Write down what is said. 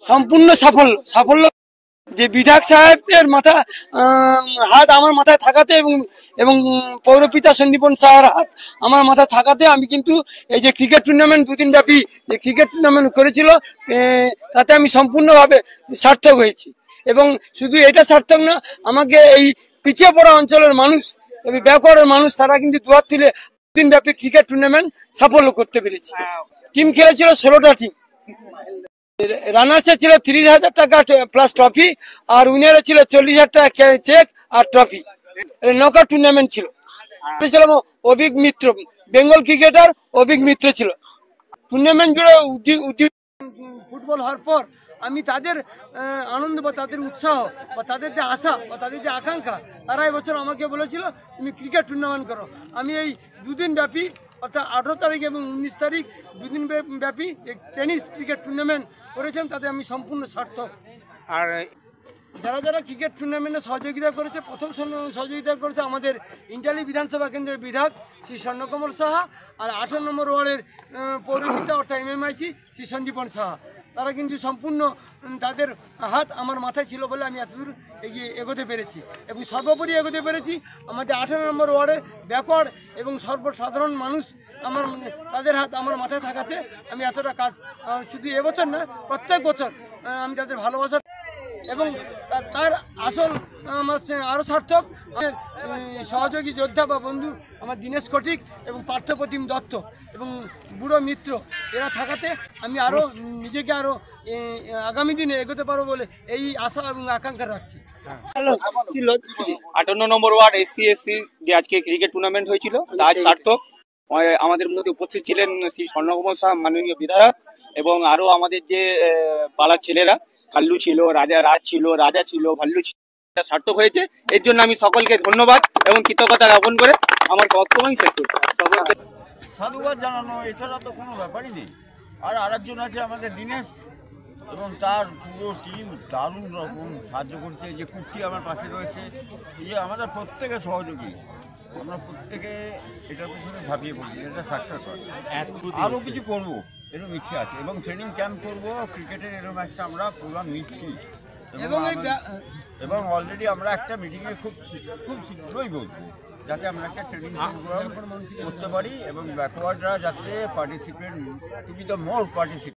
সম্পূর্ণ সাফল্য যে বিধায়ক সাহেবের মাথা হাত আমার মাথায় থাকাতে এবং পৌরপিতা সন্দীপন সাহার হাত আমার মাথায় থাকাতে আমি কিন্তু এই যে ক্রিকেট টুর্নামেন্ট দুদিন ব্যাপী যে ক্রিকেট টুর্নামেন্ট করেছিল তাতে আমি সম্পূর্ণভাবে সার্থক হয়েছি। এবং শুধু এটা সার্থক না, আমাকে এই পিছিয়ে পড়া অঞ্চলের মানুষ এবং ব্যাকওয়ার্ডের মানুষ তারা কিন্তু দুয়ার তুলে দুদিন ব্যাপী ক্রিকেট টুর্নামেন্ট সাফল্য করতে পেরেছে। টিম খেলেছিল 16টা টিম। রানার্সে ছিল 30,000 টাকা প্লাস ট্রফি, আর উইনারে ছিল 40,000 টাকা চেক আর ট্রফি। নকআউট টুর্নামেন্ট ছিল। অভিক মিত্র, বেঙ্গল ক্রিকেটার অভিক মিত্র ছিল। টুর্নামেন্ট জুড়ে ফুটবল হওয়ার পর আমি তাদের আনন্দ বা তাদের উৎসাহ বা তাদের যে আশা বা তাদের যে আকাঙ্ক্ষা, তারা এবছর আমাকে বলেছিল তুমি ক্রিকেট টুর্নামেন্ট করো। আমি এই দুদিন ব্যাপী অর্থাৎ 18 তারিখ এবং 19 তারিখ দুদিন ব্যাপী টেনিস ক্রিকেট টুর্নামেন্ট করেছেন, তাতে আমি সম্পূর্ণ সার্থক। আর যারা ক্রিকেট টুর্নামেন্টে সহযোগিতা করেছে, প্রথম সহযোগিতা করেছে আমাদের ইন্টালি বিধানসভা কেন্দ্রের বিধায়ক শ্রী স্বর্ণকমল সাহা, আর 18 নম্বর ওয়ার্ডের পৌরপিতা অর্থাৎ MMIC শ্রী সন্দীপন সাহা। তারা কিন্তু সম্পূর্ণ তাদের হাত আমার মাথায় ছিল বলে আমি এতদূর এগোতে পেরেছি এবং সর্বোপরি এগোতে পেরেছি। আমাদের 18 নম্বর ওয়ার্ডের ব্যাকওয়ার্ড এবং সর্বসাধারণ মানুষ তাদের হাত আমার মাথায় থাকাতে আমি এতটা কাজ শুধু এবছর না, প্রত্যেক বছর আমি তাদের ভালোবাসা এবং তার আসল আমার আরও সার্থক সহযোগী যোদ্ধা বা বন্ধু আমার দীনেশ কটিক এবং পার্থপ্রতিম দত্ত এবং বুড়ো মিত্র, এরা থাকাতে আমি আরও নিজেকে আরও আগামী দিনে এগোতে পারবো বলে এই আশা এবং আকাঙ্ক্ষা রাখছি। 58 নম্বর ওয়ার্ড SC/SC যে আজকে ক্রিকেট টুর্নামেন্ট হয়েছিল তার সার্থক। আমাদের মধ্যে উপস্থিত ছিলেন শ্রী স্বর্ণকমল সাহা মাননীয় বিধায়ক এবং আরো আমাদের যে পাড়ার ছেলেরা, কাল্লু ছিল, রাজ ছিল, রাজা ছিল, ভাল্লু ছিল, সার্থক হয়েছে। এর জন্য আমি সকলকে ধন্যবাদ এবং কৃতজ্ঞতা জ্ঞাপন করে আমার বক্তব্য শেষ করছি। সাধুবাদ জানানো এছাড়া তো কোনো ব্যাপারই নেই। আর আরেকজন আছে আমাদের দীনেশ এবং তার পুরো টিম দারুণ রকম সাহায্য করছে। যে কুর্তি আমার পাশে রয়েছে, এই যে আমাদের প্রত্যেকের সহযোগী, আমরা প্রত্যেকে এটার পিছনে ঝাঁপিয়ে পড়ছি, এটা সাকসেস হয়। আরও কিছু করবো এরকম ইচ্ছে আছে এবং ট্রেনিং ক্যাম্প করবো ক্রিকেটের, এরকম একটা আমরা প্রোগ্রাম নিচ্ছি এবং অলরেডি আমরা একটা মিটিংয়ে খুব শীঘ্রই বলবো যাতে আমরা একটা ট্রেনিং প্রোগ্রাম করতে পারি এবং ব্যাকওয়ার্ডরা যাতে participate to be the more participate.